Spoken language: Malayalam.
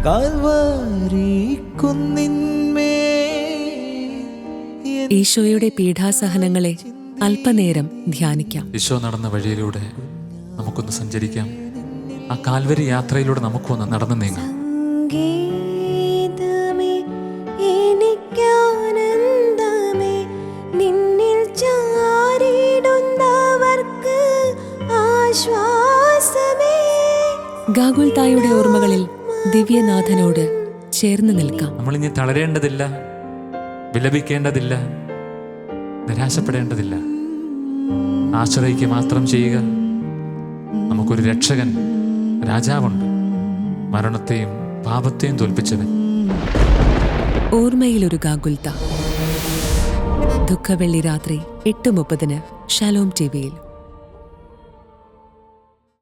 കാൽവരി കുന്നിന്മേൽ ഈശോയുടെ പീഡാസഹനങ്ങളെ അല്പനേരം ധ്യാനിക്കാം. ഈശോ നടന്ന വഴിയിലൂടെ നമുക്കൊന്ന് സഞ്ചരിക്കാം. ആ കാൽവരി യാത്രയിലൂടെ നമുക്കൊന്ന് നടന്നു നീങ്ങാം. സംഗീതമേ എനിക്കാനന്ദമേ, നിന്നിൽ ചാരിടുന്നവർക്ക് ആശ്വാസമേ. ഗാഗുൽത്തായുടെ ഓർമ്മകളിൽ ദിവ്യനാഥനോട് ചേർന്ന് നിൽക്കാം. നമ്മളിനി തളരേണ്ടതില്ല, വിലപിക്കേണ്ടതില്ല, നിരാശപ്പെടേണ്ടതില്ല. ആശ്രയിക്കുക മാത്രം ചെയ്യുക. നമുക്കൊരു രക്ഷകൻ, രാജാവുണ്ട്, മരണത്തെയും പാപത്തെയും തോൽപ്പിച്ചവൻ. ഓർമ്മയിലൊരു ഗാഗുൽത്ത. ദുഃഖവെള്ളി രാത്രി 8:30 ഷാലോം ടിവിയിൽ.